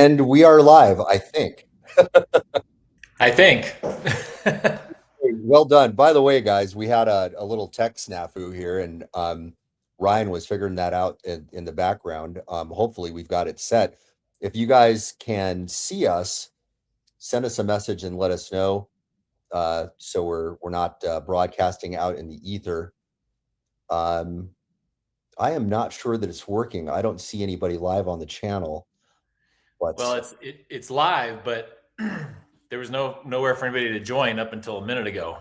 And we are live, I think. I think. Well done. By the way, guys, we had a little tech snafu here, and Ryan was figuring that out in the background. Hopefully, we've got it set. If you guys can see us, send us a message and let us know. So we're not broadcasting out in the ether. Um, I am not sure that it's working. I don't see anybody live on the channel, Well, but it's live, but there was nowhere for anybody to join up until a minute ago.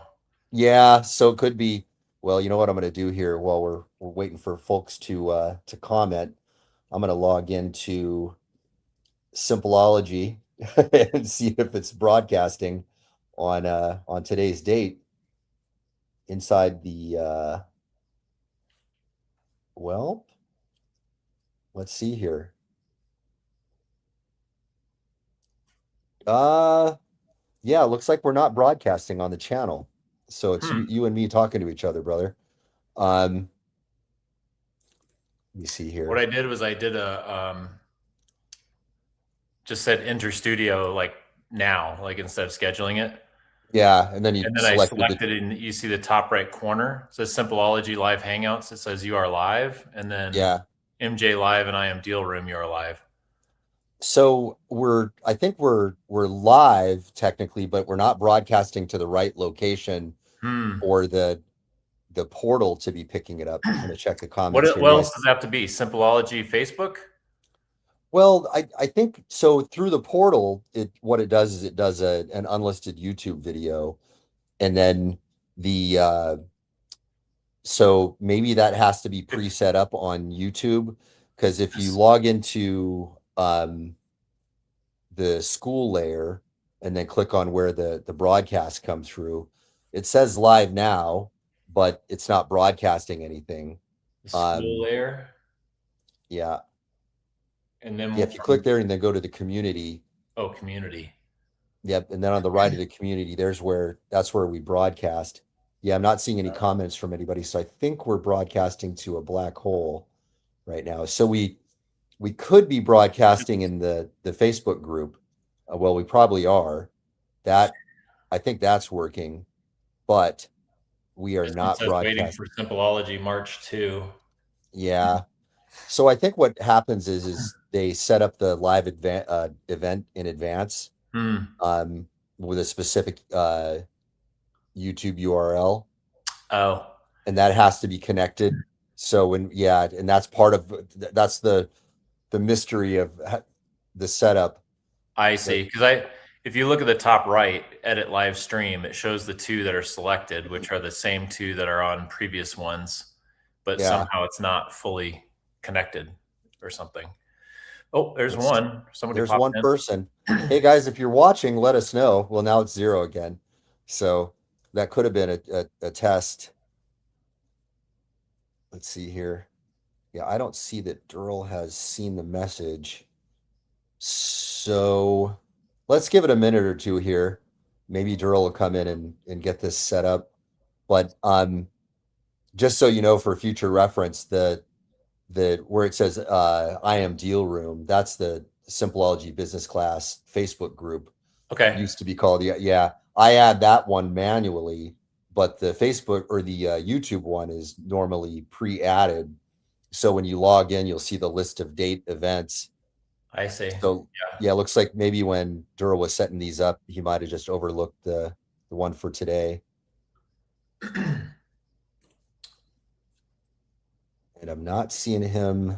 yeah, so it could be. Well, you know what I'm going to do here while we're waiting for folks to comment. I'm going to log into Simpleology and see if it's broadcasting on today's date inside the well, let's see here. Uh yeah, it looks like we're not broadcasting on the channel. So it's you and me talking to each other, brother. Let me see What here. I did was I did just said enter studio like now, like instead of scheduling it. Yeah, and then you And then I selected the selected it, and you see the top right corner. It says Simpleology Live Hangouts. It says you are live. And then yeah. MJ Live and I am Deal Room, you are live. So I think we're live technically, but we're not broadcasting to the right location or the portal to be picking it up. I'm gonna check the comments here. What Yes. else does it have to be? Simpleology Facebook? Well, I think so through the portal, what it does is it does an unlisted YouTube video, and then the so maybe that has to be preset up on YouTube, because if you log into the school layer and then click on where the broadcast come through, it says live now, but it's not broadcasting anything. The school layer. Yeah. And then Yeah, if you click there and then go to the community. Oh, community. Yep. And then on the right of the community, that's where we broadcast. Yeah, I'm not seeing any comments from anybody. So I think we're broadcasting to a black hole right now. So we could be broadcasting in the Facebook group. Well, we probably are. I think that's working, but we are This one not says waiting for broadcasting. Simpleology March 2. Yeah. So I think what happens is they set up the live event in advance with a specific YouTube URL. Oh. And that has to be connected. So and that's part of that's the mystery of the setup. I see. Because if you look at the top right, edit live stream, it shows the two that are selected, which are the same two that are on previous ones, but somehow it's not fully connected or something. Oh, there's one. There's one person. Hey guys, if you're watching, let us know. Well, now it's 0 again. So that could have been a test. Let's see here. Yeah, I don't see that Durrell has seen the message. So let's give it a minute or two here. Maybe Durrell will come in and get this set up. But just so you know, for future reference, the where it says I am Deal Room, that's the Simpleology Business Class Facebook group. Okay. Used to be called, yeah. I add that one manually, but the Facebook or the YouTube one is normally pre-added. So when you log in, you'll see the list of date events. I see. So yeah, it looks like maybe when Durrell was setting these up, he might have just overlooked the one for today. And I'm not seeing him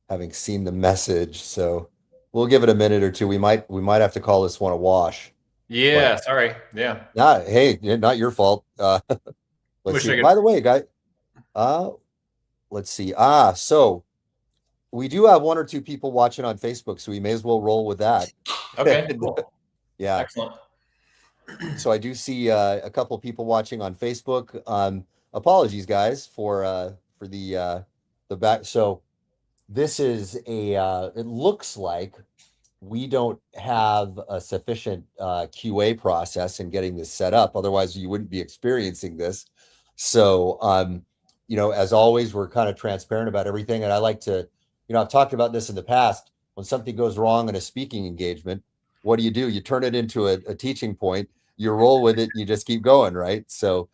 having seen the message, so we'll give it a minute or two. We might have to call this one a wash. Yeah, sorry. Yeah. Hey, not your fault. Let's see. By the way, guys, let's see. So we do have 1 or 2 people watching on Facebook, so we may as well roll with that. Okay, cool. Yeah. Excellent. So I do see a couple people watching on Facebook. Apologies, guys, for the back. So this is it looks like we don't have a sufficient QA process in getting this set up. Otherwise, you wouldn't be experiencing this. So, as always, we're kind of transparent about everything. And I like to, I've talked about this in the past. when something goes wrong in a speaking engagement, what do? You turn it into a teaching point. You roll with it. You just keep going, right? So,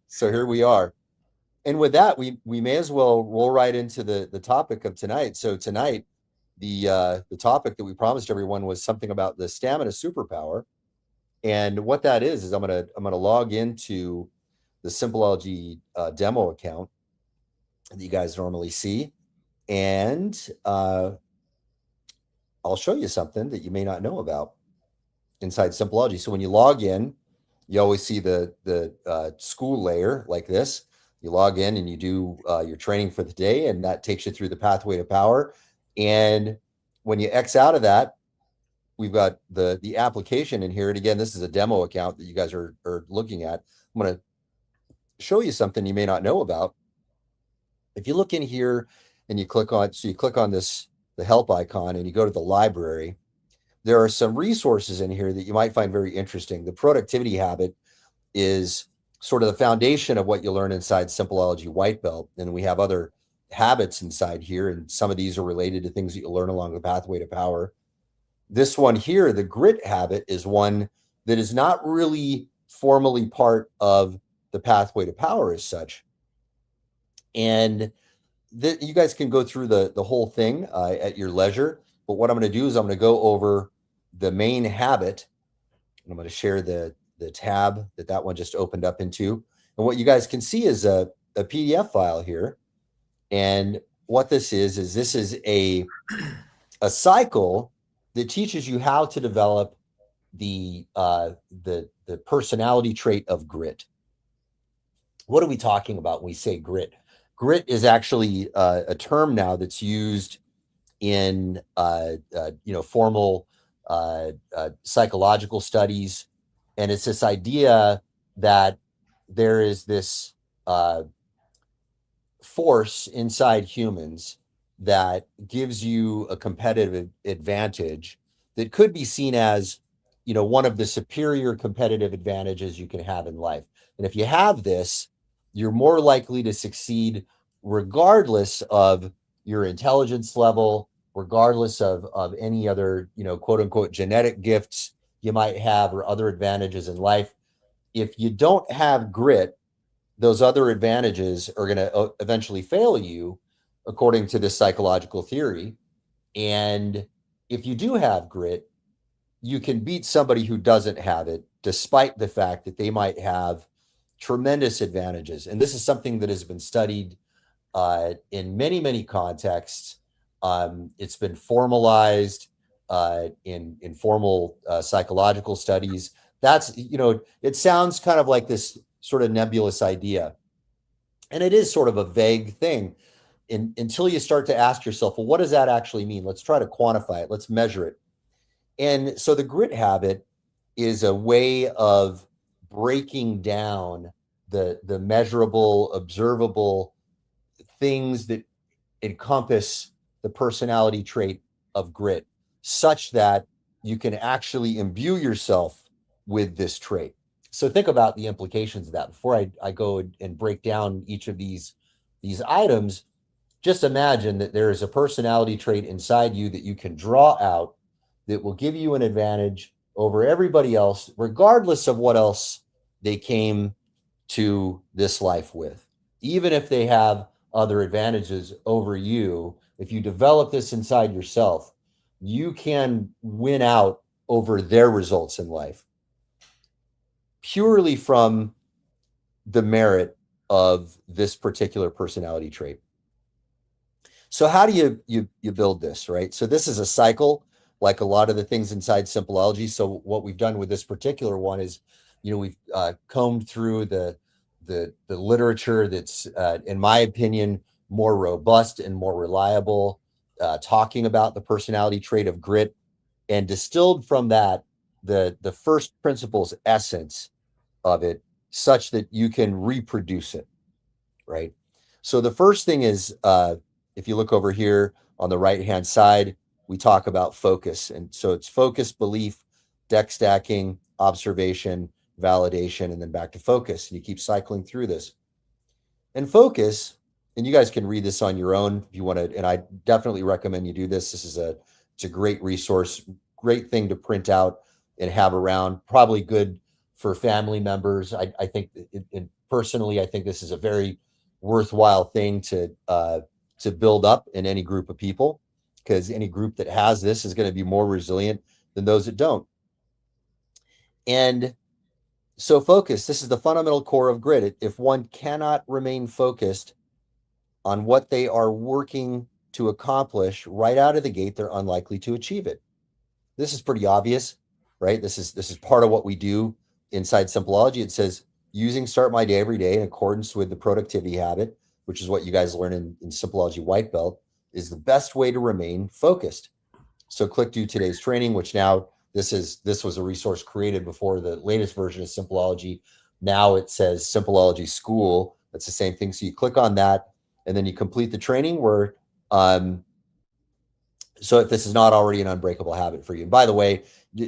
so here we are. And with that, we may as well roll right into the topic of tonight. So tonight, the topic that we promised everyone was something about the stamina superpower. And what that is I'm gonna log into the Simpleology demo account that you guys normally see, and I'll show you something that you may not know about inside Simpleology. So when you log in, you always see the school layer like this. You log in and you do your training for the day, and that takes you through the pathway to power. And when you X out of that, we've got the application in here. And again, this is a demo account that you guys are looking at. I'm going to show you something you may not know about. If you look in here and you click on, so you click on this, the help icon, and you go to the library, there are some resources in here that you might find very interesting. The productivity habit is sort of the foundation of what you learn inside Simpleology White Belt. And we have other habits inside here, and some of these are related to things that you learn along the pathway to power. This one here, the grit habit, is one that is not really formally part of the pathway to power as such. And you guys can go through the whole thing at your leisure. But what I'm going to do is I'm going to go over the main habit. And I'm going to share the tab that one just opened up into. And what you guys can see is a PDF file here. And what this is this is a cycle that teaches you how to develop the personality trait of grit. What are we talking about when we say grit? Grit is actually a term now that's used in formal psychological studies, and it's this idea that there is this force inside humans that gives you a competitive advantage that could be seen as, one of the superior competitive advantages you can have in life. And if you have this, you're more likely to succeed regardless of your intelligence level, regardless of any other, quote unquote, genetic gifts you might have or other advantages in life. If you don't have grit, those other advantages are going to eventually fail you, according to this psychological theory. And if you do have grit, you can beat somebody who doesn't have it, despite the fact that they might have tremendous advantages. And this is something that has been studied in many, many contexts. It's been formalized in formal psychological studies. That's, it sounds kind of like this sort of nebulous idea. And it is sort of a vague thing until you start to ask yourself, well, what does that actually mean? Let's try to quantify it. Let's measure it. And so the grit habit is a way of breaking down the measurable, observable things that encompass the personality trait of grit, such that you can actually imbue yourself with this trait. So think about the implications of that. Before I go and break down each of these items, just imagine that there is a personality trait inside you that you can draw out that will give you an advantage over everybody else, regardless of what else they came to this life with. Even if they have other advantages over you, if you develop this inside yourself, you can win out over their results in life purely from the merit of this particular personality trait. So how do you build this, right? So this is a cycle, like a lot of the things inside Simpleology. So what we've done with this particular one is, we've combed through the literature that's, in my opinion, more robust and more reliable, talking about the personality trait of grit, and distilled from that the first principles essence of it, such that you can reproduce it, right? So the first thing is, if you look over here on the right-hand side, we talk about focus. And so it's focus, belief, deck stacking, observation, validation, and then back to focus. And you keep cycling through this. And focus and you guys can read this on your own if you want to, and I definitely recommend you do this. It's a great resource, great thing to print out and have around, probably good for family members. I think personally, I think this is a very worthwhile thing to build up in any group of people, because any group that has this is going to be more resilient than those that don't. And so focus, this is the fundamental core of grit. If one cannot remain focused on what they are working to accomplish right out of the gate, they're unlikely to achieve it. This is pretty obvious, right? This is part of what we do inside Simpleology. It says using Start My Day every day in accordance with the productivity habit, which is what you guys learn in Simpleology White Belt, is the best way to remain focused. So click do today's training, which now this was a resource created before the latest version of Simpleology. Now it says Simpleology School. That's the same thing. So you click on that, and then you complete the training where so if this is not already an unbreakable habit for you. And by the way,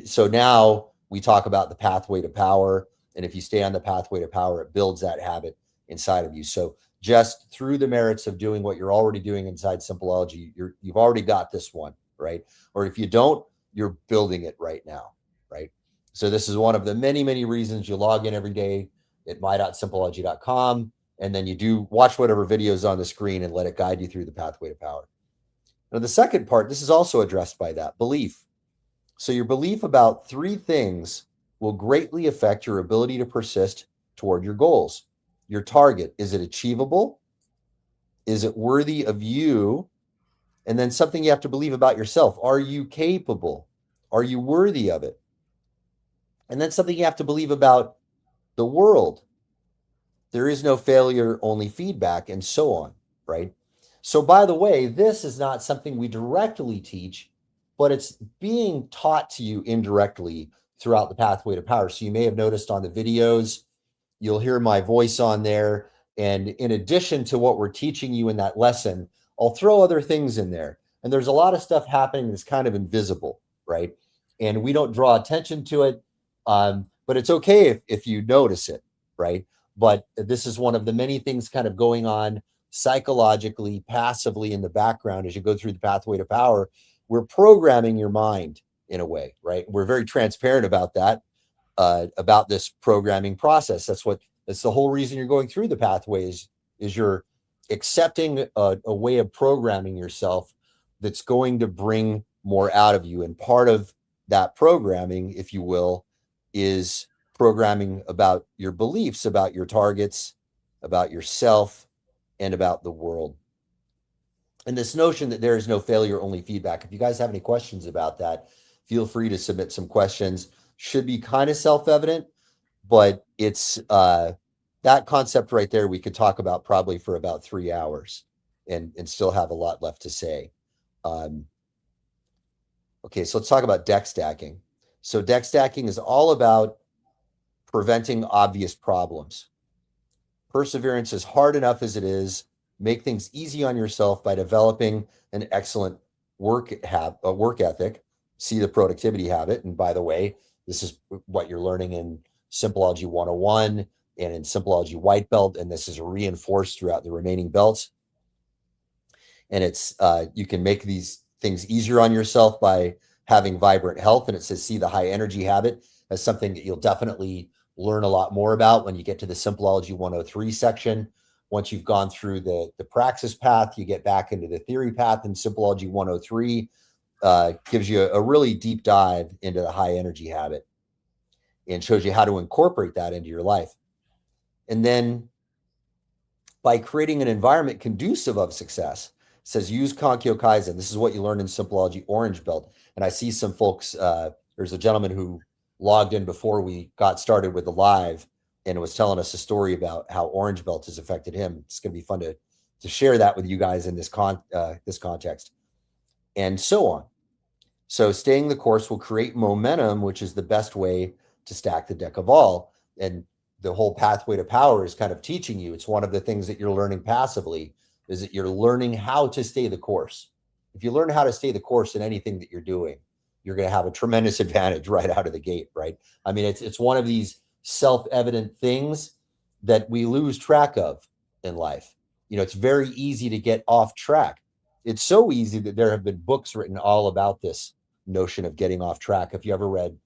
so now we talk about the pathway to power. And if you stay on the pathway to power, it builds that habit inside of you. So just through the merits of doing what you're already doing inside Simpleology, you've already got this one, right? Or if you don't, you're building it right now, right? So this is one of the many, many reasons you log in every day at my.simpleology.com, and then you do watch whatever videos on the screen and let it guide you through the pathway to power. Now, the second part, this is also addressed by that belief. So your belief about three things will greatly affect your ability to persist toward your goals. Your target, is it achievable? Is it worthy of you? And then something you have to believe about yourself. Are you capable? Are you worthy of it? And then something you have to believe about the world. There is no failure, only feedback, and so on, right? So, by the way, this is not something we directly teach, but it's being taught to you indirectly throughout the pathway to power. So, you may have noticed on the videos, you'll hear my voice on there. And in addition to what we're teaching you in that lesson, I'll throw other things in there. And there's a lot of stuff happening that's kind of invisible, right? And we don't draw attention to it. But it's okay if you notice it, right? But this is one of the many things kind of going on psychologically, passively in the background as you go through the pathway to power. We're programming your mind in a way, right? We're very transparent about that, about this programming process. That's the whole reason you're going through the pathways, is you're accepting a way of programming yourself that's going to bring more out of you. And part of that programming, if you will, is programming about your beliefs, about your targets, about yourself, and about the world. And this notion that there is no failure, only feedback. If you guys have any questions about that, feel free to submit some questions. Should be kind of self-evident, but it's that concept right there we could talk about probably for about 3 hours and still have a lot left to say. Okay, so let's talk about deck stacking. So deck stacking is all about preventing obvious problems. Perseverance is hard enough as it is. Make things easy on yourself by developing an excellent work ethic. See the productivity habit. And by the way, this is what you're learning in Simpleology 101 and in Simpleology White Belt, and this is reinforced throughout the remaining belts. And it's you can make these things easier on yourself by having vibrant health. And it says see the high energy habit as something that you'll definitely learn a lot more about when you get to the Simpleology 103 section. Once you've gone through the praxis path, you get back into the theory path, and Simpleology 103 gives you a really deep dive into the high energy habit and shows you how to incorporate that into your life. And then by creating an environment conducive of success, it says use Kankyo Kaizen. This is what you learn in Simpleology Orange Belt. And I see some folks, there's a gentleman who logged in before we got started with the live and was telling us a story about how Orange Belt has affected him. It's going to be fun to share that with you guys in this context, and so on. So staying the course will create momentum, which is the best way to stack the deck of all. And the whole pathway to power is kind of teaching you. It's one of the things that you're learning passively, is that you're learning how to stay the course. If you learn how to stay the course in anything that you're doing, you're going to have a tremendous advantage right out of the gate, right? I mean, it's one of these self-evident things that we lose track of in life. it's very easy to get off track. It's so easy that there have been books written all about this notion of getting off track. If you ever read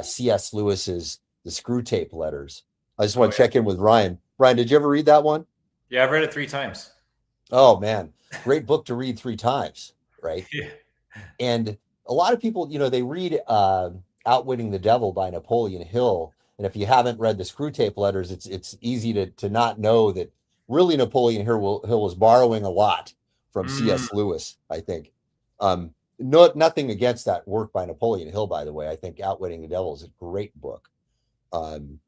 C.S. Lewis's The Screw Tape Letters, I just Oh want to yeah. check in with Ryan. Ryan, did you ever read that one? Yeah, I've read it 3 times. Oh man, great book to read three times, right? Yeah. And a lot of people, they read Outwitting the Devil by Napoleon Hill. And if you haven't read the Screw Tape Letters, it's easy to not know that really Napoleon Hill was borrowing a lot from Mm, C.S. Lewis, I think. No, nothing against that work by Napoleon Hill, by the way. I think Outwitting the Devil is a great book. Um,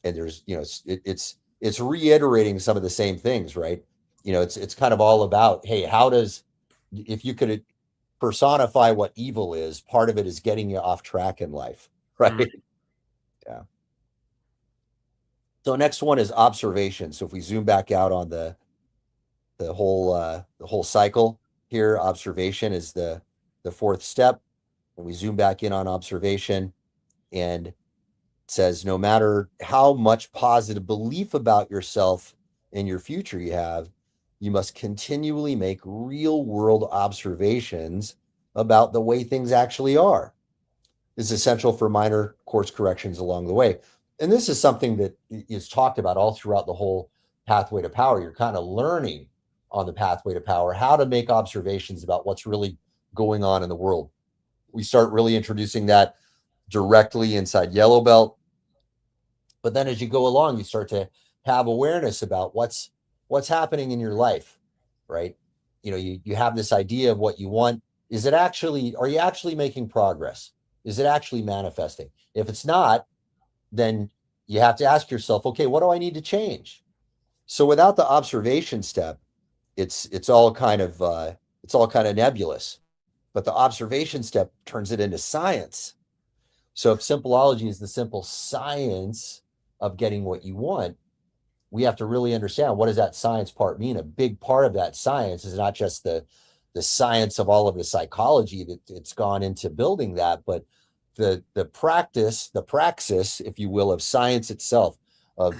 and there's, it's reiterating some of the same things, right? It's kind of all about, hey, if you could personify what evil is, part of it is getting you off track in life, mm. right? Yeah. So next one is observation. So if we zoom back out on the whole cycle here, observation is the fourth step. And we zoom back in on observation, and it says no matter how much positive belief about yourself and your future you have, you must continually make real world observations about the way things actually are. Is essential for minor course corrections along the way. And this is something that is talked about all throughout the whole pathway to power. You're kind of learning on the pathway to power how to make observations about what's really going on in the world. We start really introducing that directly inside yellow belt, but then as you go along, you start to have awareness about what's happening in your life, right? You have this idea of what you want. Are you actually making progress? Is it actually manifesting? If it's not, then you have to ask yourself, okay, what do I need to change? So without the observation step, it's all kind of nebulous. But the observation step turns it into science. So if Simpleology is the simple science of getting what you want, we have to really understand, what does that science part mean? A big part of that science is not just the science of all of the psychology that it's gone into building that, but the practice, the praxis, if you will, of science itself, of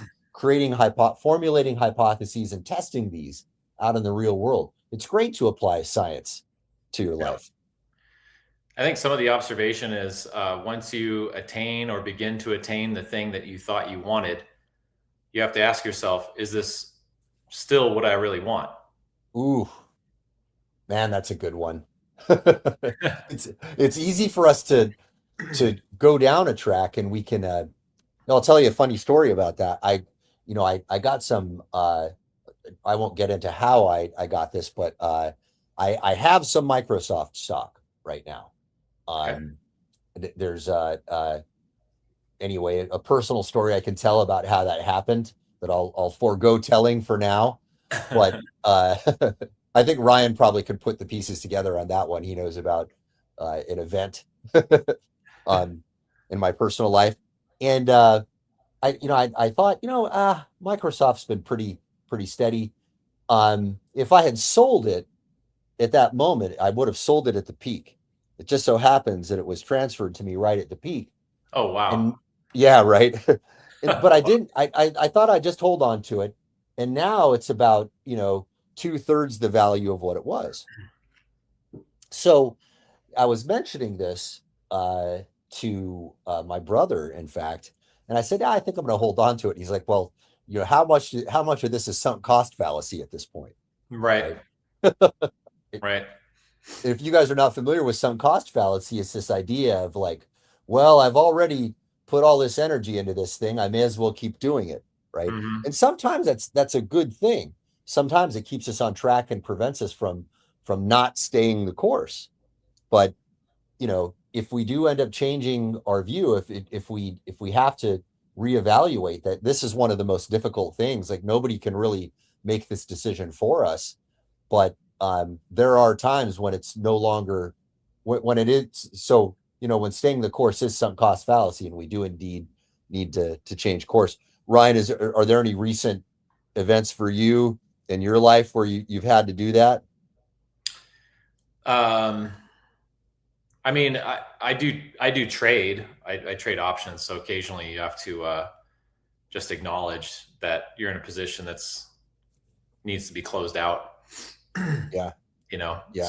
formulating hypotheses and testing these out in the real world. It's great to apply science to your Yeah. life. I think some of the observation is once you attain or begin to attain the thing that you thought you wanted, you have to ask yourself, is this still what I really want? Ooh, man, that's a good one. It's easy for us to go down a track, and we can I'll tell you a funny story about that. I got some I won't get into how I got this, but I have some Microsoft stock right now. Okay. Um there's anyway, a personal story I can tell about how that happened that I'll forego telling for now. But I think Ryan probably could put the pieces together on that one. He knows about an event um, in my personal life, and I thought, Microsoft's been pretty steady. If I had sold it at that moment, I would have sold it at the peak. It just so happens that it was transferred to me right at the peak. Oh, wow. And yeah, right. But I didn't. I thought I'd just hold on to it, and now it's about two-thirds the value of what it was. So I was mentioning this to my brother, in fact, and I said, "Yeah, I think I'm going to hold on to it." And he's like, "Well, how much of this is sunk cost fallacy at this point, Right. right?" Right. If you guys are not familiar with sunk cost fallacy, it's this idea of like, well, I've already put all this energy into this thing, I may as well keep doing it, right? Hmm. And sometimes that's a good thing. Sometimes it keeps us on track and prevents us from not staying the course. But if we do end up changing our view, if we have to reevaluate that, this is one of the most difficult things. Like nobody can really make this decision for us, but there are times when it's no longer when it is. So when staying the course is some cost fallacy, and we do indeed need to change course. Ryan, are there any recent events for you in your life where you've had to do that? Um, I mean, I do trade. I trade options, so occasionally you have to just acknowledge that you're in a position that's needs to be closed out. Yeah. You know, Yeah.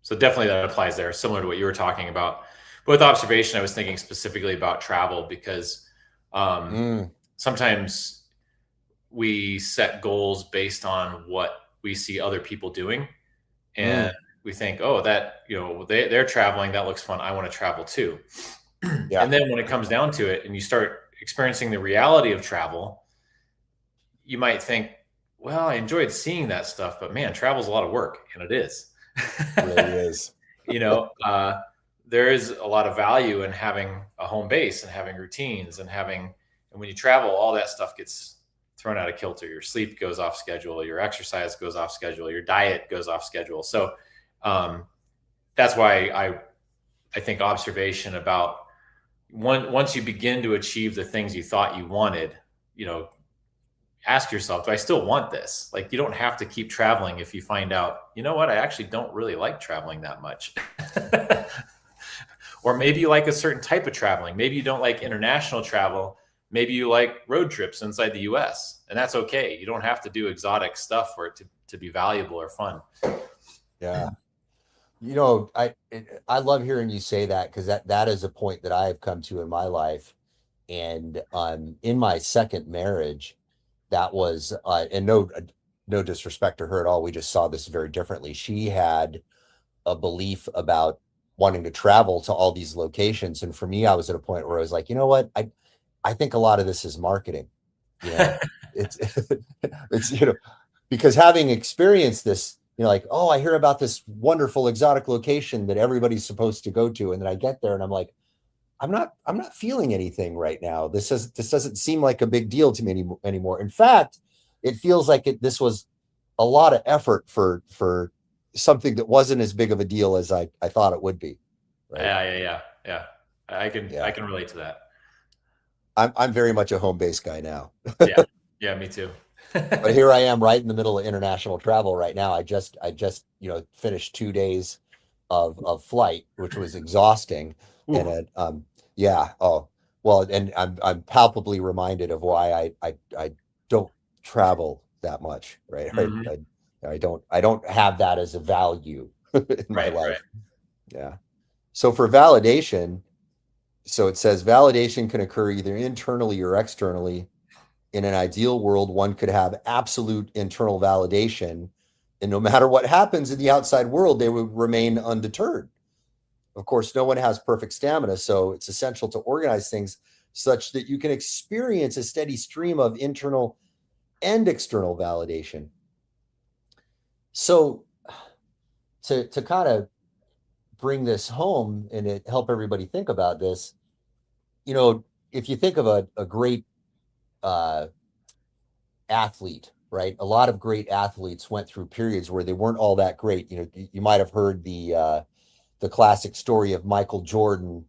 so definitely that applies there, similar to what you were talking about. But with observation, I was thinking specifically about travel because um, Mm, sometimes we set goals based on what we see other people doing, and mm, we think, oh, that, they're traveling, that looks fun, I want to travel too. yeah. And then when it comes down to it and you start experiencing the reality of travel, you might think, well, I enjoyed seeing that stuff, but man, travel's a lot of work, and it is. Really is. you know, uh, there is a lot of value in having a home base and having routines and when you travel, all that stuff gets thrown out of kilter. Your sleep goes off schedule, your exercise goes off schedule, your diet goes off schedule. So um, that's why I think observation about once you begin to achieve the things you thought you wanted, you know, ask yourself, do I still want this? Like, you don't have to keep traveling if you find out, you know what, I actually don't really like traveling that much. Or maybe you like a certain type of traveling. Maybe you don't like international travel. Maybe you like road trips inside the US, and that's okay. You don't have to do exotic stuff for it to be valuable or fun. Yeah. I love hearing you say that because that is a point that I've come to in my life. And in my second marriage, that was and no disrespect to her at all. We just saw this very differently. She had a belief about wanting to travel to all these locations. And for me, I was at a point where I was like, you know what? I think a lot of this is marketing. You know, it's it's because having experienced this, like, oh, I hear about this wonderful exotic location that everybody's supposed to go to, and then I get there and I'm like, I'm not feeling anything right now. This doesn't seem like a big deal to me anymore. In fact, it feels like this was a lot of effort for something that wasn't as big of a deal as I thought it would be. Right. Yeah. I Yeah. can relate to that. I'm very much a home base guy now. Yeah. Yeah, me too. But here I am right in the middle of international travel right now. I just finished 2 days of flight, which was exhausting. And Ooh. yeah, oh well, and I'm palpably reminded of why I don't travel that much, right? Mhm. I don't have that as a value in my Right. life. Yeah. So for validation, so it says validation can occur either internally or externally. In an ideal world, one could have absolute internal validation, and no matter what happens in the outside world, they would remain undeterred. Of course, no one has perfect stamina, so it's essential to organize things such that you can experience a steady stream of internal and external validation. So, to kind of bring this home and help everybody think about this, if you think of a great uh, athlete, right? A lot of great athletes went through periods where they weren't all that great. You might have heard the classic story of Michael Jordan,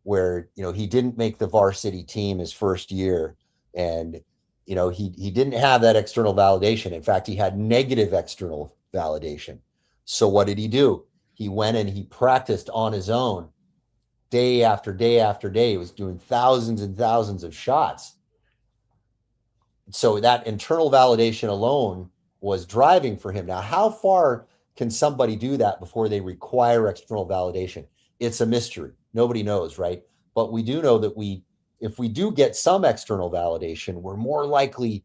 where he didn't make the varsity team his first year, and he didn't have that external validation. In fact, he had negative external validation. So what did he do? He went and he practiced on his own day after day after day. He was doing thousands and thousands of shots. So that internal validation alone was driving for him. Now, how far can somebody do that before they require external validation? It's a mystery. Nobody knows, right? But we do know that if we do get some external validation, we're more likely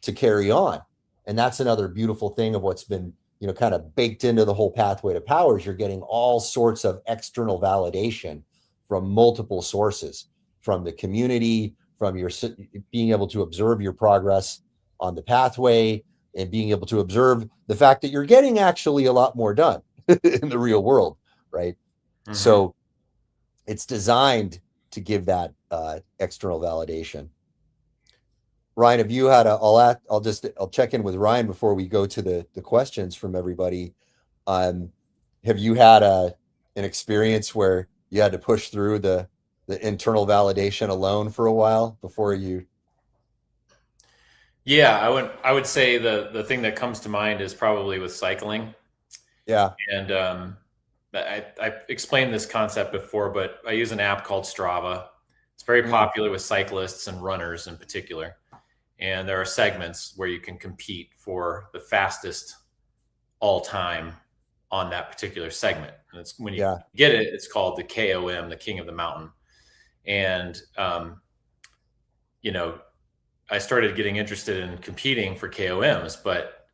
to carry on. And that's another beautiful thing of what's been, kind of baked into the whole pathway to power is you're getting all sorts of external validation from multiple sources, from the community, from your being able to observe your progress on the pathway and being able to observe the fact that you're getting actually a lot more done in the real world, right? Mhm. So it's designed to give that external validation. Ryan, have you had I'll check in with Ryan before we go to the questions from everybody. Um, have you had an experience where you had to push through the internal validation alone for a while before you? Yeah, I would say the thing that comes to mind is probably with cycling. Yeah. And I explained this concept before, but I use an app called Strava. It's very Mm, popular with cyclists and runners in particular. and there are segments where you can compete for the fastest all time on that particular segment. And it's when you Yeah. get it, it's called the KOM, the King of the Mountain. And you know, I started getting interested in competing for KOMs, but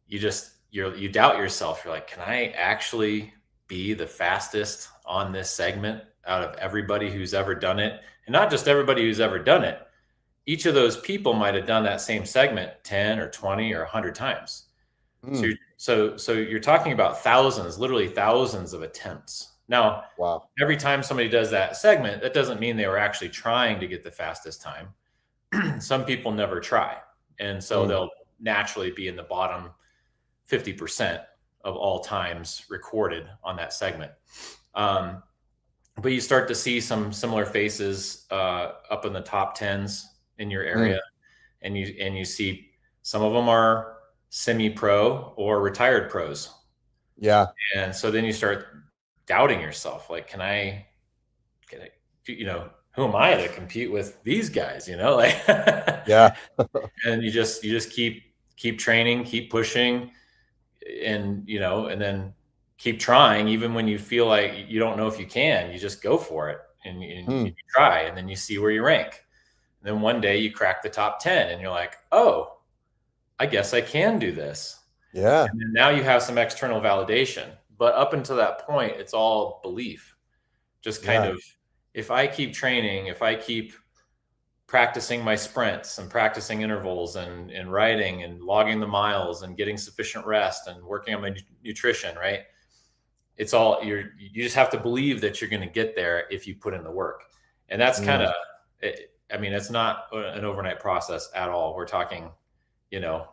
you doubt yourself. You're like, can I actually be the fastest on this segment out of everybody who's ever done it? And not just everybody who's ever done it. Each of those people might have done that same segment 10 or 20 or 100 times. So Mm. you're talking about thousands, literally thousands of attempts. Now, Wow. every time somebody does that segment, that doesn't mean they were actually trying to get the fastest time. Some people never try. And so Mm. they'll naturally be in the bottom 50% of all times recorded on that segment. But you start to see some similar faces up in the top tens in your area, Mm. and you see some of them are semi-pro or retired pros, Yeah. and so then you start doubting yourself, like, can I, who am I to compete with these guys? Like, Yeah. and you just keep training, keep pushing, and then keep trying, even when you feel like you don't know if you can. You just go for it, and you Mm. try, and then you see where you rank. And then one day you crack the top 10 and you're like, oh, I guess I can do this. Yeah. And then now you have some external validation. But up until that point, it's all belief. Just kind Yeah. of, if I keep training, if I keep practicing my sprints and practicing intervals and writing and logging the miles and getting sufficient rest and working on my nutrition, right? It's all you just have to believe that you're going to get there if you put in the work. And that's kind Mm. of, I mean, it's not an overnight process at all. We're talking, you know,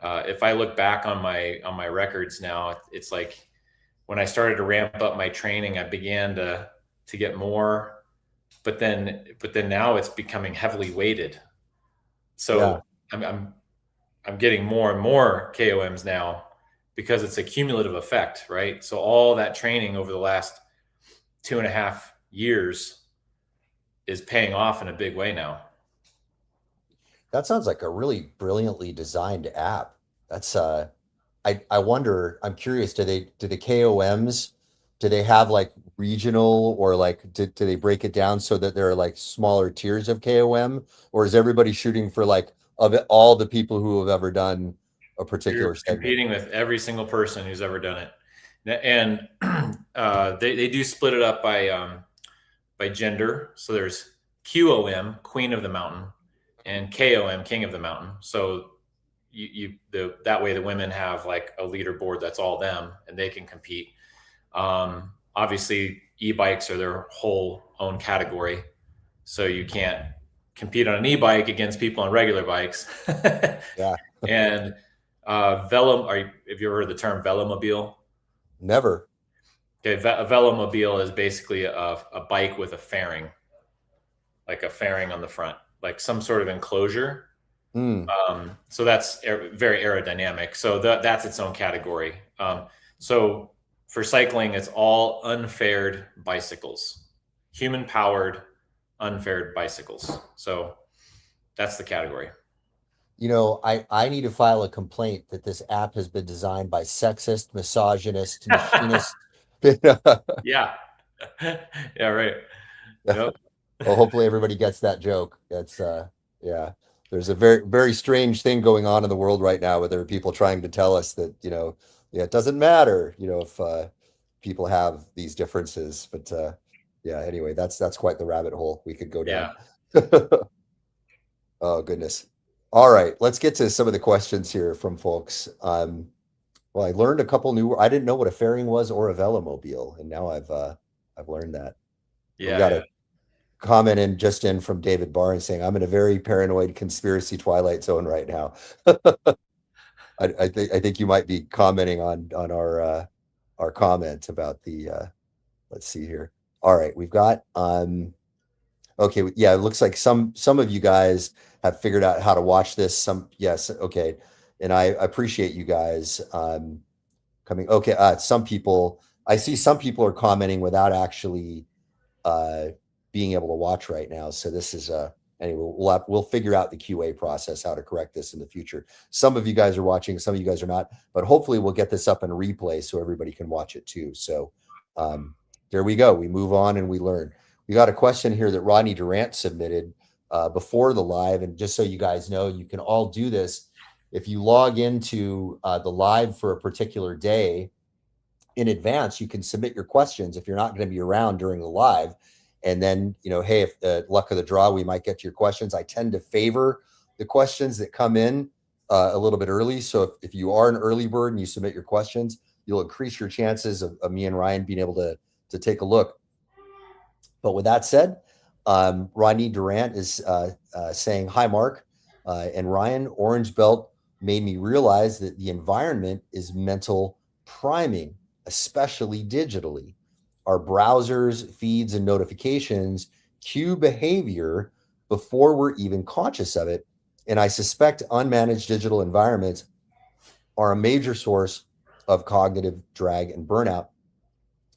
if I look back on my records now, it's like when I started to ramp up my training, I began to get more, but then now it's becoming heavily weighted. Yeah. So I'm getting more and more KOMs now because it's a cumulative effect, right? So all that training over the last 2.5 years is paying off in a big way now. That sounds like a really brilliantly designed app. That's I wonder, I'm curious, do the KOMs, do they have like regional or like do they break it down so that there are like smaller tiers of KOM, or is everybody shooting for like of it, all the people who have ever done a You're particular segment? competing with every single person who's ever done it, and they do split it up by gender. So there's QOM, Queen of the Mountain, and KOM, King of the Mountain. So that way the women have like a leaderboard that's all them, and they can compete. Obviously, e-bikes are their whole own category, so you can't compete on an e-bike against people on regular bikes. Yeah. And velo, have you ever heard the term velomobile? Never. Okay, a velomobile is basically a bike with a fairing, like a fairing on the front, like some sort of enclosure. Hmm. So that's very aerodynamic. So that's its own category. So for cycling, it's all unfaired bicycles, human powered, unfaired bicycles. So that's the category. I need to file a complaint that this app has been designed by sexist, misogynist, machinist. Yeah. Yeah, right. Yep. Well, hopefully everybody gets that joke. That's yeah. There's a very, very strange thing going on in the world right now where there are people trying to tell us that, yeah, it doesn't matter, if people have these differences. But yeah, anyway, that's quite the rabbit hole we could go down. Yeah. Oh goodness. All right, let's get to some of the questions here from folks. Well, I learned a couple new. I didn't know what a fairing was or a velomobile, and now I've learned that. We Yeah. got Yeah. a comment in from David Barnes saying, "I'm in a very paranoid conspiracy twilight zone right now." I think you might be commenting on our comment about the. Let's see here. All right, we've got okay, yeah, it looks like some of you guys have figured out how to watch this. Some yes, okay, and I appreciate you guys coming. Okay, some people I see some people are commenting without actually uh being able to watch right now. So this is anyway, we'll figure out the QA process, how to correct this in the future. Some of you guys are watching, some of you guys are not, but hopefully we'll get this up in replay so everybody can watch it too. So there we go. We move on and we learn. We got a question here that Rodney Durant submitted before the live, and just so you guys know, you can all do this if you log into the live for a particular day in advance. You can submit your questions if you're not going to be around during the live. And then, hey, if the luck of the draw, we might get to your questions. I tend to favor the questions that come in a little bit early. So if you are an early bird and you submit your questions, you'll increase your chances of me and Ryan being able to take a look. But with that said, Rodney Durant is saying, hi, Mark and Ryan. Orange Belt made me realize that the environment is mental priming, especially digitally. Our browsers, feeds, and notifications cue behavior before we're even conscious of it. And I suspect unmanaged digital environments are a major source of cognitive drag and burnout.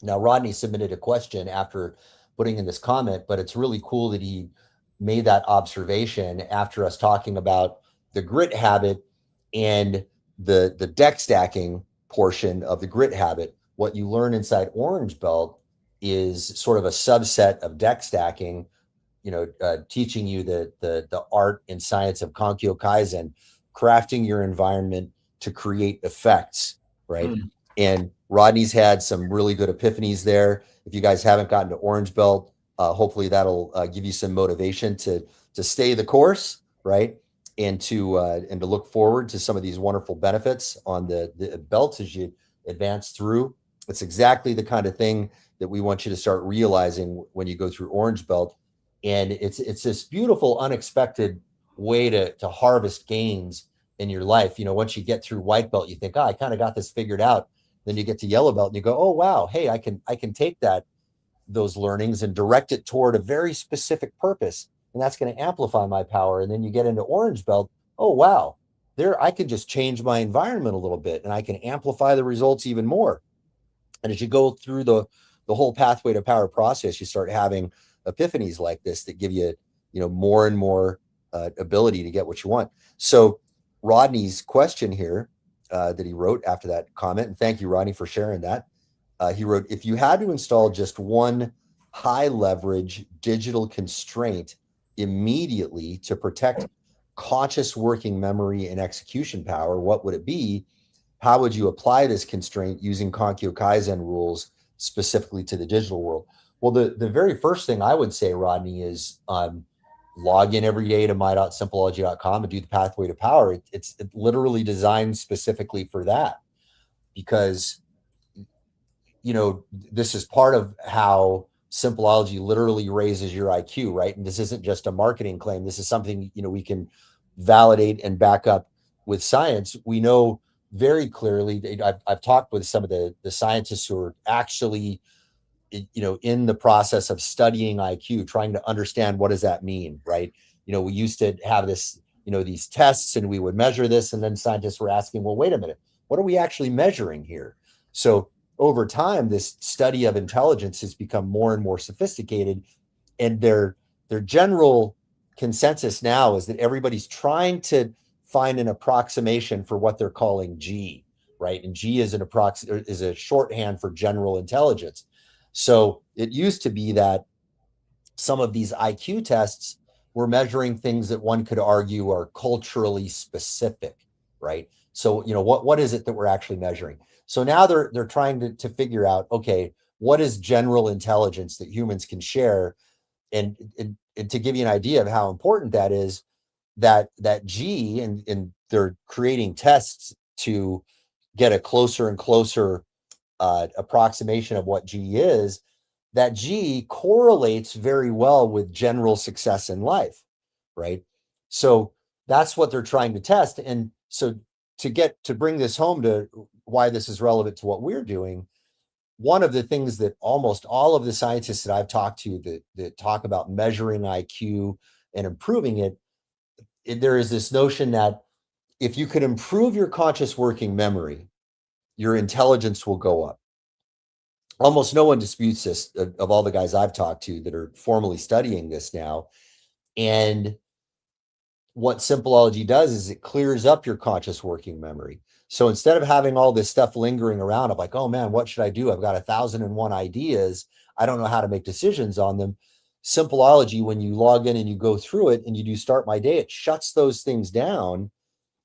Now, Rodney submitted a question after putting in this comment, but it's really cool that he made that observation after us talking about the grit habit and the deck stacking portion of the grit habit. What you learn inside Orange Belt is sort of a subset of deck stacking, teaching you the art and science of Kankyo Kaizen, crafting your environment to create effects, right? And Rodney's had some really good epiphanies there. If you guys haven't gotten to Orange Belt, hopefully that'll give you some motivation to stay the course, right? And to look forward to some of these wonderful benefits on the belt as you advance through. It's exactly the kind of thing that we want you to start realizing when you go through Orange Belt. And it's this beautiful, unexpected way to harvest gains in your life. Once you get through white belt, you think, I kind of got this figured out. Then you get to yellow belt and you go, oh wow, hey, I can take those learnings and direct it toward a very specific purpose, and that's going to amplify my power. And then you get into orange belt, oh wow, there I can just change my environment a little bit and I can amplify the results even more. And as you go through the whole pathway to power process, you start having epiphanies like this that give you more and more ability to get what you want. So Rodney's question here that he wrote after that comment, and thank you, Rodney, for sharing that. He wrote, if you had to install just one high leverage digital constraint immediately to protect conscious working memory and execution power, what would it be? How would you apply this constraint using Kankyo Kaizen rules specifically to the digital world? Well, the very first thing I would say, Rodney, is log in every day to my.simpleology.com and do the pathway to power. It's literally designed specifically for that, because this is part of how Simpleology literally raises your IQ, right? And this isn't just a marketing claim. This is something we can validate and back up with science. We know very clearly. I've talked with some of the scientists who are actually in the process of studying IQ, trying to understand what does that mean, right? We used to have this, these tests, and we would measure this, and then scientists were asking, well, wait a minute, what are we actually measuring here? So over time, this study of intelligence has become more and more sophisticated, and their general consensus now is that everybody's trying to find an approximation for what they're calling G, right? And G is is a shorthand for general intelligence. So it used to be that some of these IQ tests were measuring things that one could argue are culturally specific, right? So, what is it that we're actually measuring? So now they're trying to figure out, okay, what is general intelligence that humans can share? And to give you an idea of how important that is, that G, and they're creating tests to get a closer and closer approximation of what G is. That G correlates very well with general success in life, right? So that's what they're trying to test. And so to bring this home to why this is relevant to what we're doing, one of the things that almost all of the scientists that I've talked to that talk about measuring IQ and improving it, there is this notion that if you could improve your conscious working memory, your intelligence will go up. Almost no one disputes this of all the guys I've talked to that are formally studying this now. And what Simpleology does is it clears up your conscious working memory. So instead of having all this stuff lingering around of like, oh man, what should I do? I've got 1,001 ideas. I don't know how to make decisions on them. Simpleology, when you log in and you go through it and you do start my day, it shuts those things down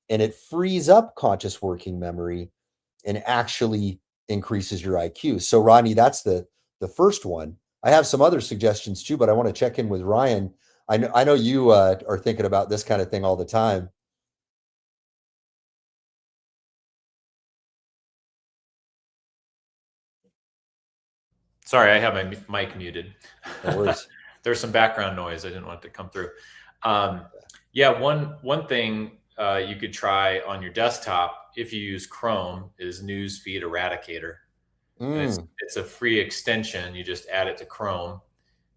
and it frees up conscious working memory and actually increases your IQ. So Rodney, that's the first one. I have some other suggestions too, but I want to check in with Ryan. I know you are thinking about this kind of thing all the time. Sorry, I have my mic muted. No worries. There's some background noise. I didn't want it to come through. Um, yeah, one thing you could try on your desktop if you use Chrome is Newsfeed Eradicator, and it's a free extension. You just add it to Chrome,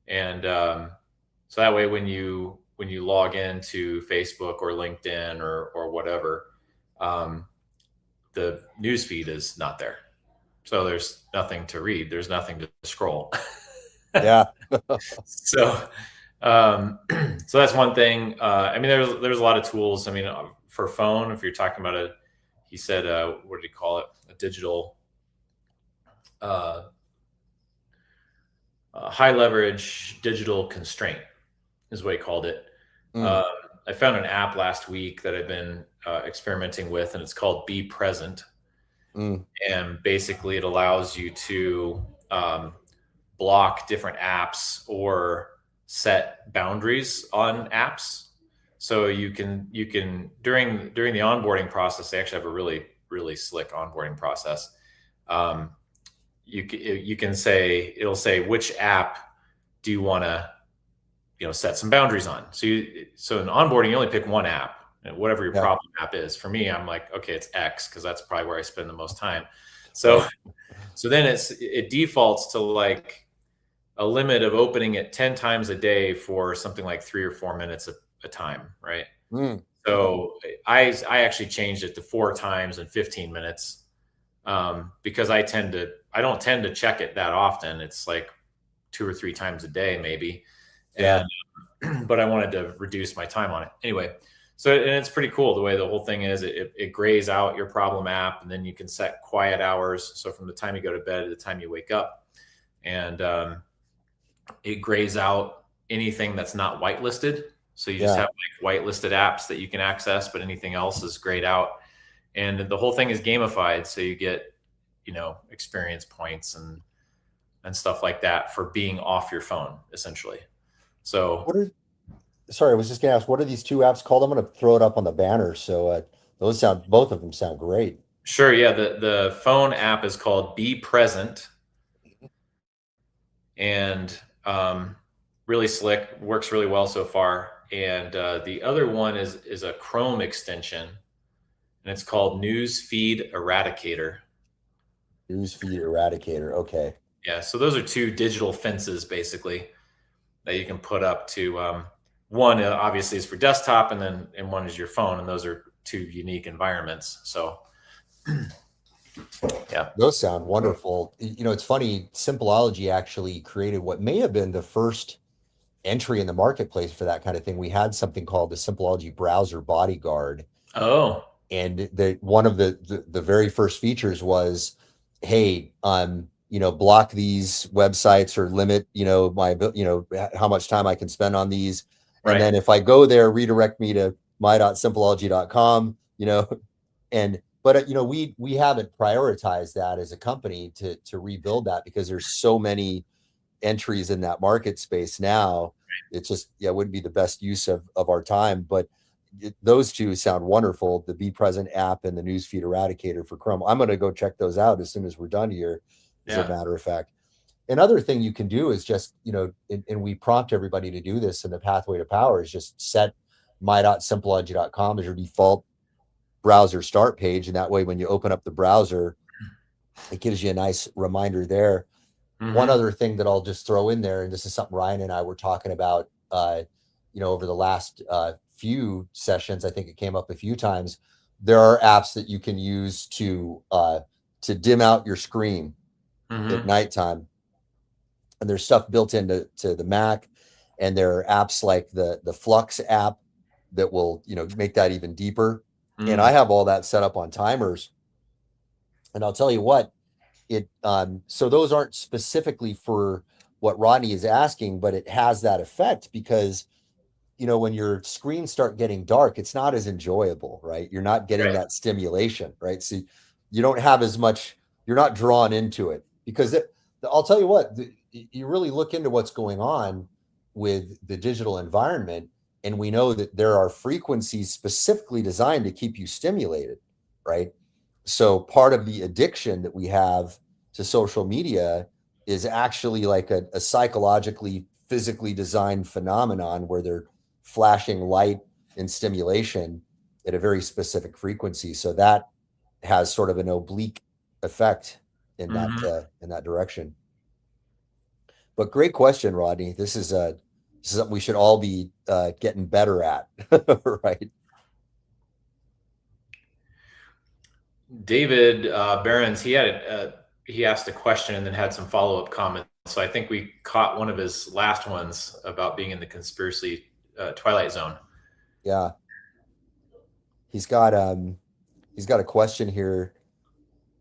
and so that way when you log into Facebook or LinkedIn or whatever, the newsfeed is not there. So there's nothing to read. There's nothing to scroll. Yeah. So, so that's one thing. I mean, there's a lot of tools. I mean, for phone, if you're talking about he said, what did he call it? A digital, high leverage digital constraint is what he called it. I found an app last week that I've been experimenting with, and it's called Be Present. And basically, it allows you to block different apps or set boundaries on apps. So you can during the onboarding process, they actually have a really slick onboarding process. You can say, it'll say which app do you want to set some boundaries on. So in onboarding, you only pick one app, whatever your problem app is. For me, I'm like, okay, it's X because that's probably where I spend the most time. So so then it defaults to like a limit of opening it 10 times a day for something like 3 or 4 minutes a time, right? So I actually changed it to 4 times in 15 minutes because I don't tend to check it that often. It's like 2 or 3 times a day, maybe. And but I wanted to reduce my time on it anyway. So, and it's pretty cool the way the whole thing is. It grays out your problem app, and then you can set quiet hours. So from the time you go to bed to the time you wake up, and it grays out anything that's not whitelisted. So you just have like whitelisted apps that you can access, but anything else is grayed out. And the whole thing is gamified, so you get experience points and stuff like that for being off your phone, essentially. So sorry, I was just gonna ask, what are these two apps called? I'm gonna throw it up on the banner. So both of them sound great. Sure, yeah. The phone app is called Be Present, and really slick, works really well so far. And the other one is a Chrome extension, and it's called Newsfeed Eradicator. Newsfeed Eradicator. Okay. Yeah, so those are two digital fences basically that you can put up to. One obviously is for desktop, and one is your phone, and those are two unique environments. So, yeah, those sound wonderful. It's funny. Simpleology actually created what may have been the first entry in the marketplace for that kind of thing. We had something called the Simpleology Browser Bodyguard. Oh, and one of the very first features was, hey, block these websites or limit, my, how much time I can spend on these. And then if I go there, redirect me to my.simpleology.com, but we haven't prioritized that as a company to rebuild that because there's so many entries in that market space now. It's just, wouldn't be the best use of our time. But those two sound wonderful, the Be Present app and the Newsfeed Eradicator for Chrome. I'm going to go check those out as soon as we're done here, as a matter of fact. Another thing you can do is just, and we prompt everybody to do this in the Pathway to Power, is just set my.simpleology.com as your default browser start page. And that way, when you open up the browser, it gives you a nice reminder there. One other thing that I'll just throw in there, and this is something Ryan and I were talking about, over the last few sessions. I think it came up a few times. There are apps that you can use to dim out your screen at nighttime, and there's stuff built into the Mac And there are apps like the Flux app that will, make that even deeper. And I Mm, have all that set up on timers. And I'll tell you what, so those aren't specifically for what Rodney is asking, but it has that effect because when your screens start getting dark, it's not as enjoyable, right? You're not getting right. that stimulation, right? So you don't have as much, you're not drawn into it because I'll tell you what, you really look into what's going on with the digital environment, and we know that there are frequencies specifically designed to keep you stimulated, right? So part of the addiction that we have to social media is actually like a psychologically, physically designed phenomenon where they're flashing light and stimulation at a very specific frequency. So that has sort of an oblique effect Mm-hmm. in that direction. But great question, Rodney. This is something we should all be getting better at, right? David Behrens, he asked a question and then had some follow up comments. So I think we caught one of his last ones about being in the conspiracy twilight zone. Yeah, he's got um he's got a question here.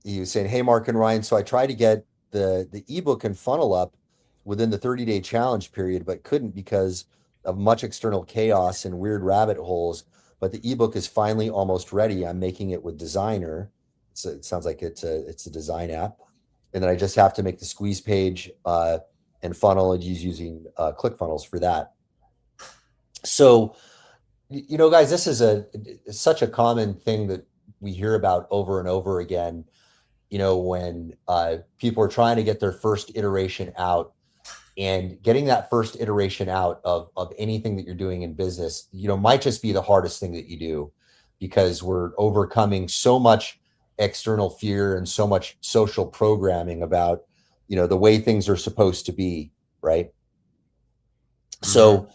He was saying, "Hey, Mark and Ryan, so I tried to get the ebook and funnel up within the 30-day challenge period, but couldn't because of much external chaos and weird rabbit holes. But the ebook is finally almost ready. I'm making it with Designer. It sounds like it's a design app, and then I just have to make the squeeze page and funnel and using ClickFunnels for that. So, guys, this is such a common thing that we hear about over and over again, when people are trying to get their first iteration out, and getting that first iteration out of anything that you're doing in business, might just be the hardest thing that you do because we're overcoming so much external fear and so much social programming about, the way things are supposed to be, right? Mm-hmm. So,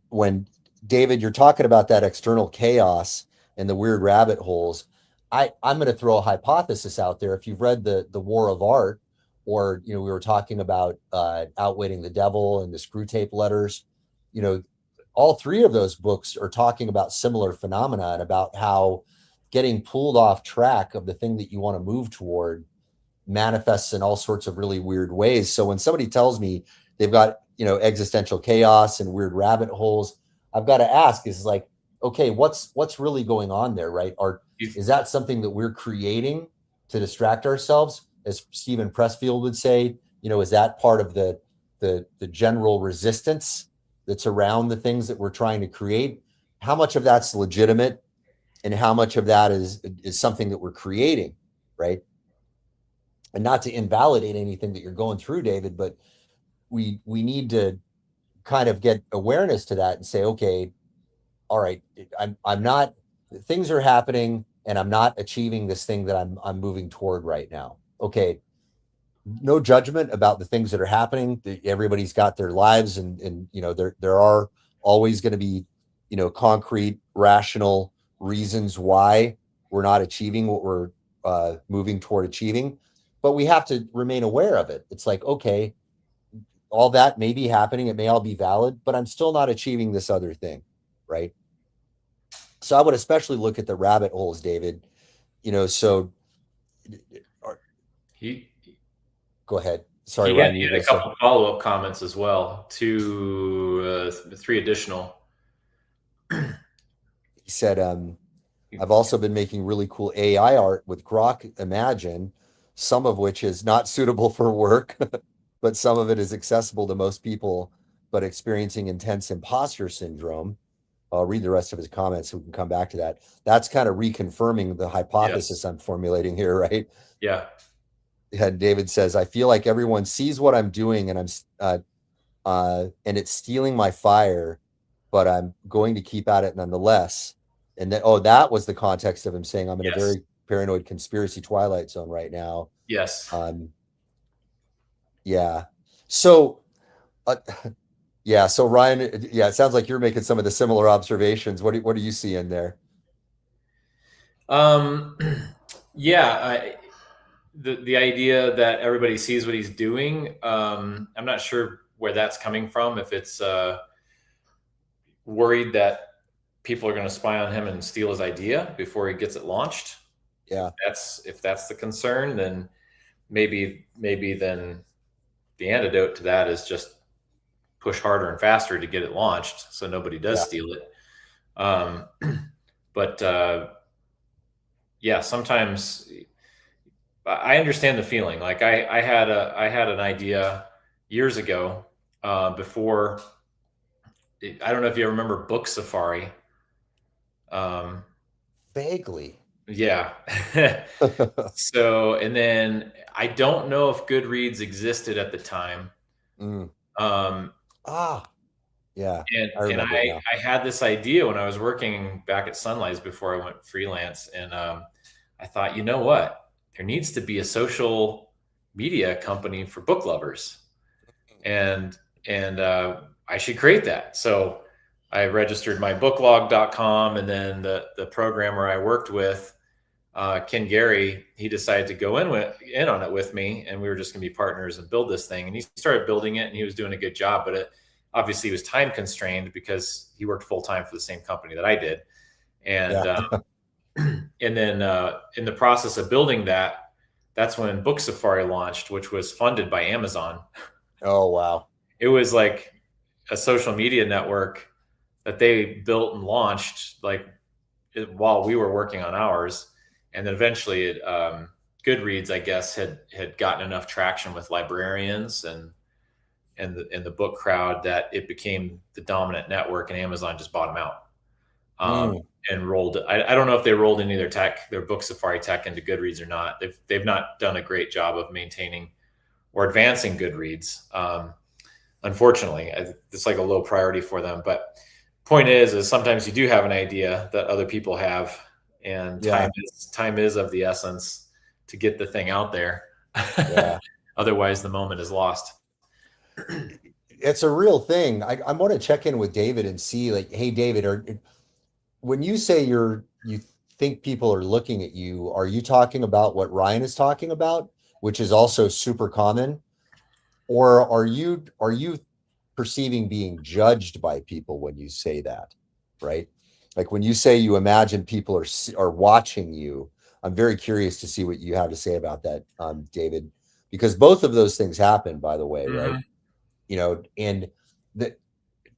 when David, you're talking about that external chaos and the weird rabbit holes, I'm going to throw a hypothesis out there. If you've read the War of Art, or we were talking about Outwitting the Devil and the Screw Tape Letters, you know, all three of those books are talking about similar phenomena and about how getting pulled off track of the thing that you want to move toward manifests in all sorts of really weird ways. So when somebody tells me they've got, existential chaos and weird rabbit holes, I've got to ask is like, okay, what's really going on there, right? Or You, is that something that we're creating to distract ourselves? As Stephen Pressfield would say, is that part of the general resistance that's around the things that we're trying to create? How much of that's legitimate and how much of that is something that we're creating, right? And not to invalidate anything that you're going through, David, but we need to kind of get awareness to that and say, okay, all right, I'm not, things are happening and I'm not achieving this thing that I'm moving toward right now. Okay, no judgment about the things that are happening. Everybody's got their lives, and there are always going to be concrete, rational reasons why we're not achieving what we're moving toward achieving. But we have to remain aware of it. It's like, okay, all that may be happening, it may all be valid, but I'm still not achieving this other thing, right? So I would especially look at the rabbit holes, David. So he go ahead. Sorry, he had, Ryan, you he were had going a to say. couple follow up comments as well. Three additional. He said, I've also been making really cool AI art with Grok Imagine, some of which is not suitable for work, but some of it is accessible to most people, but experiencing intense imposter syndrome. I'll read the rest of his comments so we can come back to that. That's kind of reconfirming the hypothesis Yes. I'm formulating here, right? Yeah. And David says, I feel like everyone sees what I'm doing and and it's stealing my fire, but I'm going to keep at it nonetheless. And then, oh, that was the context of him saying, I'm in a Yes. very paranoid conspiracy twilight zone right now. Yes. Um, yeah. So, uh, yeah. So Ryan, yeah, it sounds like you're making some of the similar observations. What do you see in there? Um, yeah. The idea that everybody sees what he's doing. I'm not sure. where that's coming from. If it's worried that people are going to spy on him and steal his idea before he gets it launched, Yeah. if that's the concern, then maybe then the antidote to that is just push harder and faster to get it launched so nobody does Yeah. steal it. Um, but yeah, sometimes I understand the feeling. Like I had an idea years ago before. I don't know if you remember Book Safari. Um, Vaguely. yeah. So, and then I don't know if Goodreads existed at the time. Mm. Um, Ah, yeah. I and remember it now. I had this idea when I was working back at Sunlights before I went freelance, and I thought, you know what, there needs to be a social media company for book lovers, and I should create that. So I registered my booklog.com, and then the programmer I worked with, Ken Gary, he decided to go in on it with me, and we were just going to be partners and build this thing. And he started building it, and he was doing a good job, but obviously he was time constrained because he worked full time for the same company that I did. And Yeah. and then in the process of building that, that's when Book Safari launched, which was funded by Amazon. Oh, wow. It was like a social media network that they built and launched while we were working on ours, and then eventually Goodreads, I guess, had gotten enough traction with librarians and the book crowd that it became the dominant network, and Amazon just bought them out. Mm. And rolled. I don't know if they rolled any of their Book Safari tech into Goodreads or not. They've not done a great job of maintaining or advancing Goodreads. Unfortunately, it's like a low priority for them. But point is sometimes you do have an idea that other people have, and Yeah. time is of the essence to get the thing out there. Yeah. Otherwise, the moment is lost. It's a real thing. I want to check in with David and see, like, hey, David, when you say you think people are looking at you, are you talking about what Ryan is talking about, which is also super common? Or are you perceiving being judged by people when you say that, right? Like when you say you imagine people are watching you, I'm very curious to see what you have to say about that, David, because both of those things happen, by the way, right? Mm-hmm. And that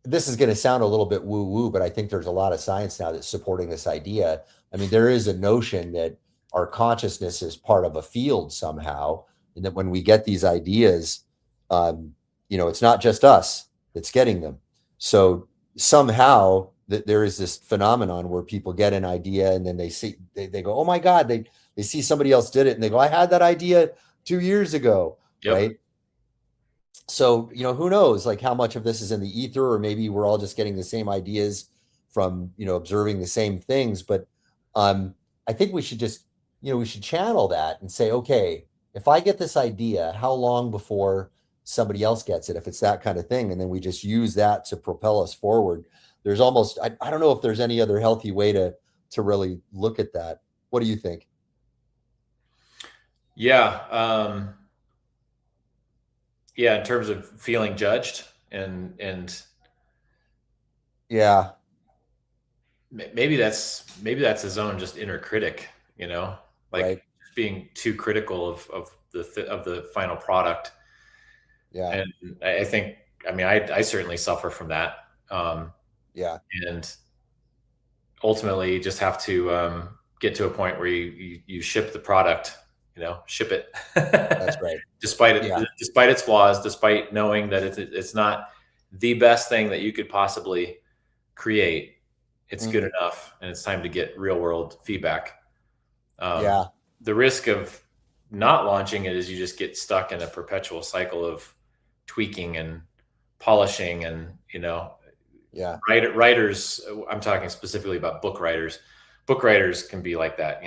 this is going to sound a little bit woo woo, but I think there's a lot of science now that's supporting this idea. I mean, there is a notion that our consciousness is part of a field somehow, and that when we get these ideas, it's not just us that's getting them. So somehow that there is this phenomenon where people get an idea and then they go, oh my God, they see somebody else did it and they go, I had that idea 2 years ago, Yep. right? So who knows, like, how much of this is in the ether, or maybe we're all just getting the same ideas from observing the same things. But I think we should just we should channel that and say, okay, if I get this idea, how long before somebody else gets it, if it's that kind of thing, and then we just use that to propel us forward. There's almost I don't know if there's any other healthy way to really look at that. What do you think? Yeah. Yeah, in terms of feeling judged and Yeah. maybe that's his own just inner critic, like Right. being too critical of the final product. Yeah. And I think, I mean, I certainly suffer from that. Um, Yeah. and ultimately you just have to get to a point where you ship the product, ship it That's right. Yeah. despite its flaws, despite knowing that it's not the best thing that you could possibly create. It's good Mhm. enough, and it's time to get real world feedback. Um, Yeah. the risk of not launching it is you just get stuck in a perpetual cycle of tweaking and polishing, and Yeah. writers. I'm talking specifically about book writers. Book writers can be like that,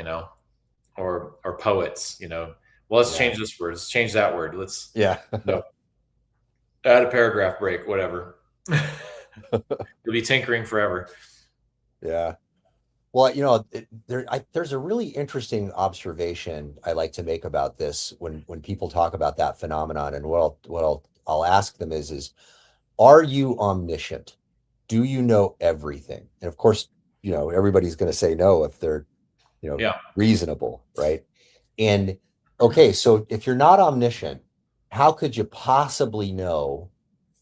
or poets. Well, let's Yeah. change this word. Let's change that word. Let's Yeah. you know, add a paragraph break, whatever. You'll be tinkering forever. Yeah. Well, there's a really interesting observation I like to make about this when people talk about that phenomenon, and what I'll I'll ask them is, are you omniscient? Do you know everything? And of course, everybody's going to say no if they're, Yeah. reasonable, right? And okay, so if you're not omniscient, how could you possibly know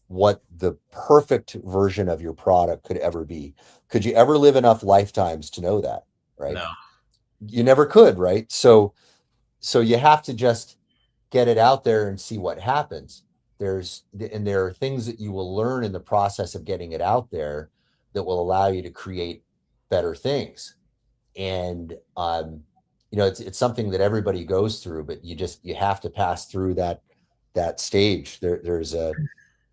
what the perfect version of your product could ever be? Could you ever live enough lifetimes to know that, right? No. You never could, right? So you have to just get it out there and see what happens. There are things that you will learn in the process of getting it out there that will allow you to create better things. And it's something that everybody goes through, but you have to pass through that stage. There's a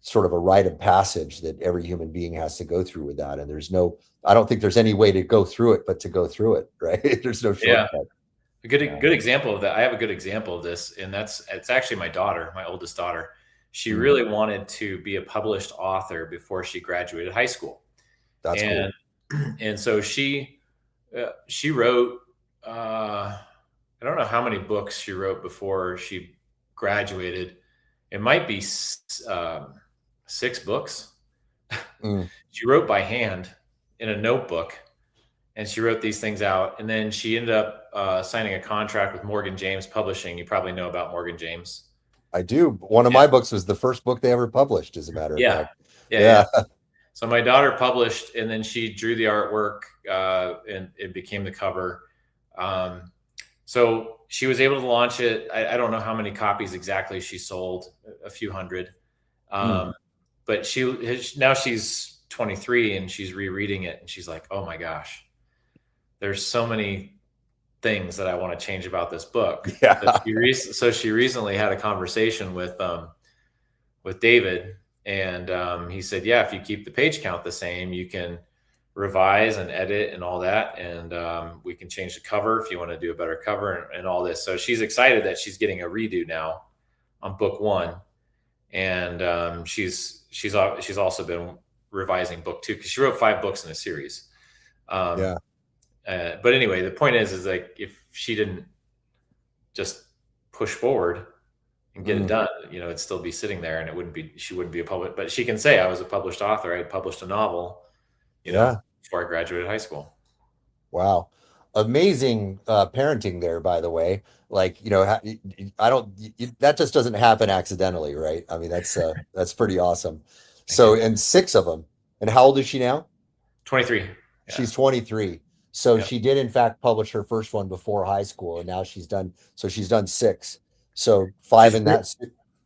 sort of a rite of passage that every human being has to go through with that. And I don't think there's any way to go through it but to go through it, right? There's no Yeah. shortcut. A good Yeah. good example of that. I have a good example of this, and it's actually my daughter, my oldest daughter. She Mm, really wanted to be a published author before she graduated high school, that's and cool. and so she wrote. I don't know how many books she wrote before she graduated. It might be 6 books. Mm, She wrote by hand in a notebook, and she wrote these things out. And then she ended up signing a contract with Morgan James Publishing. You probably know about Morgan James. I do. One of Yeah, my books was the first book they ever published, as a matter of yeah, fact. yeah, yeah. Yeah. So my daughter published, and then she drew the artwork, and it became the cover. Um, so she was able to launch it. I don't know how many copies exactly she sold, a few hundred. Mm, But now she's 23 and she's rereading it, and she's like, "Oh my gosh, there's so many things that I want to change about this book." yeah. So she recently had a conversation with David, and he said, "Yeah, if you keep the page count the same, you can revise and edit and all that, and we can change the cover if you want to do a better cover and all this." So she's excited that she's getting a redo now on book one, and she's also been revising book two because she wrote 5 books in a series. Um, Yeah. but anyway, the point is like if she didn't just push forward and get it Mm, done, it'd still be sitting there, and she wouldn't be a public. But she can say I was a published author. I had published a novel, yeah. before I graduated high school. Wow. Amazing parenting there, by the way. Like, I don't, that just doesn't happen accidentally, right? I mean, that's pretty awesome. Thank you. So, and 6 of them. And how old is she now? 23. Yeah. She's 23. So Yep. she did in fact publish her first one before high school, and now she's done 6. So 5 She's in that.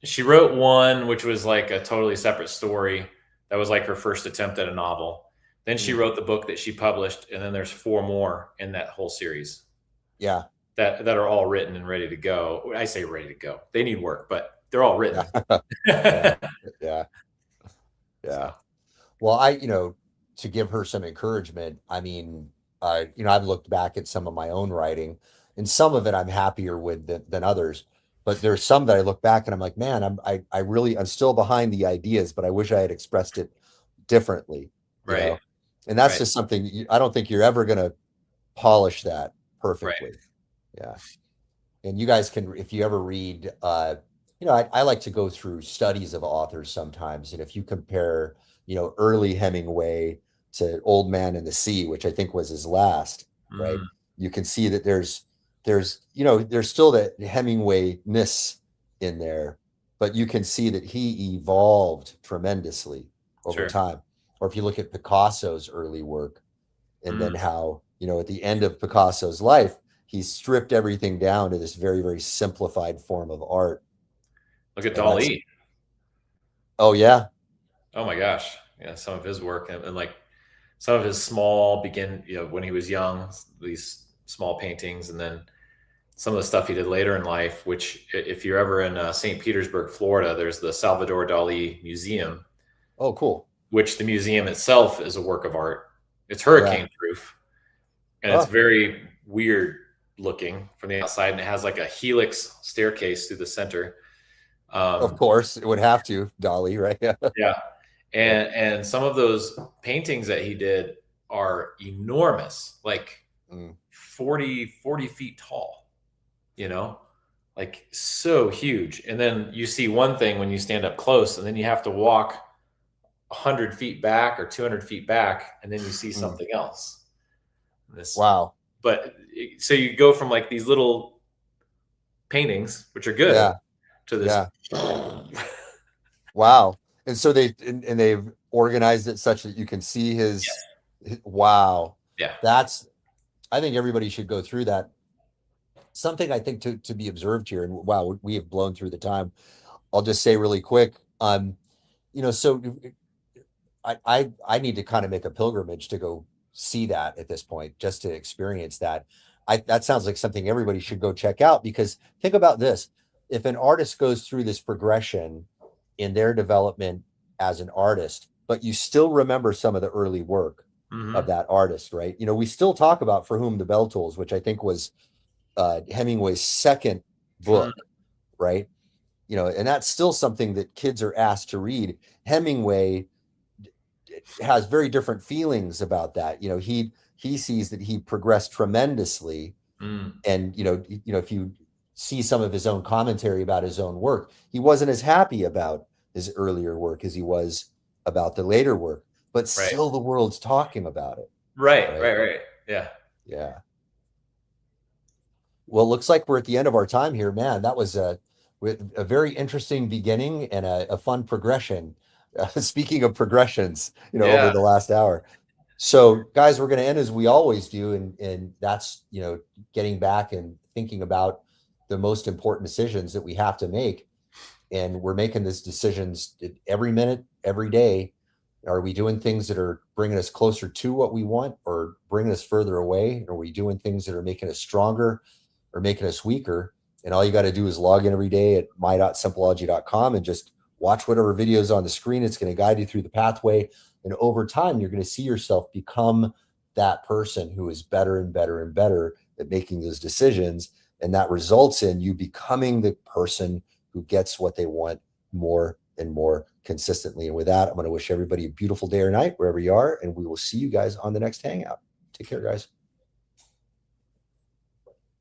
She wrote one, which was like a totally separate story. That was like her first attempt at a novel. Then she Mm, wrote the book that she published, and then there's 4 more in that whole series yeah. that are all written and ready to go. I say ready to go. They need work, but they're all written. Yeah. Yeah. Yeah. Yeah. So Well, to give her some encouragement, I mean, I've looked back at some of my own writing, and some of it I'm happier with than others. But there's some that I look back and I'm like, man, I'm still behind the ideas, but I wish I had expressed it differently, you right, know? And that's right, just something I don't think you're ever going to polish that right, perfectly. Yeah. And you guys can, if you ever read, I like to go through studies of authors sometimes. And if you compare, early Hemingway to Old Man and the Sea, which I think was his last, right? mm, You can see that there's still that Hemingway-ness in there, but you can see that he evolved tremendously over sure, time. Or if you look at Picasso's early work, and then mm. how, at the end of Picasso's life, he stripped everything down to this very, very simplified form of art. Look at And that's, Dali. oh, yeah. Oh my gosh, yeah, some of his work, and like some of his small when he was young, these small paintings, and then some of the stuff he did later in life. Which, if you're ever in St. Petersburg, Florida, there's the Salvador Dali Museum, Oh, cool. which the museum itself is a work of art. It's Yeah. hurricane proof, and it's Oh, very weird looking from the outside, and it has like a helix staircase through the center. of Um, course. It would have to, Dolly, right? yeah, Yeah. and some of those paintings that he did are enormous, like Mm, 40 feet tall, you know like so huge. And then you see one thing when you stand up close, and then you have to walk 100 feet back or 200 feet back, and then you see Mm. something else. This, Wow. but so you go from like these little paintings, which are good, Yeah. to this. Yeah. Wow. And so and they've organized it such that you can see wow. Yeah. That's I think everybody should go through that. Something I think to be observed here, and wow, we have blown through the time. I'll just say really quick. So I need to kind of make a pilgrimage to go see that at this point, just to experience that. That sounds like something everybody should go check out, because think about this. If an artist goes through this progression in their development as an artist, but you still remember some of the early work of Mm-hmm. that artist, right? We still talk about For Whom the Bell Tolls, which I think was Hemingway's second Hmm. book, right? And that's still something that kids are asked to read. Hemingway has very different feelings about that. He sees that he progressed tremendously, Mm. and if you see some of his own commentary about his own work, he wasn't as happy about his earlier work as he was about the later work, but Right. still the world's talking about it, Right. right? Right. Right. Yeah. Yeah. Well, it looks like we're at the end of our time here, man. That was a very interesting beginning and a fun progression. Speaking of progressions, over Yeah. the last hour. So, guys, we're going to end as we always do, and that's getting back and thinking about the most important decisions that we have to make, and we're making these decisions every minute, every day. Are we doing things that are bringing us closer to what we want, or bringing us further away? Are we doing things that are making us stronger or making us weaker? And all you got to do is log in every day at my.simpleology.com and just watch whatever videos on the screen. It's going to guide you through the pathway. And over time, you're going to see yourself become that person who is better and better and better at making those decisions. And that results in you becoming the person who gets what they want more and more consistently. And with that, I'm going to wish everybody a beautiful day or night wherever you are, and we will see you guys on the next Hangout. Take care, guys.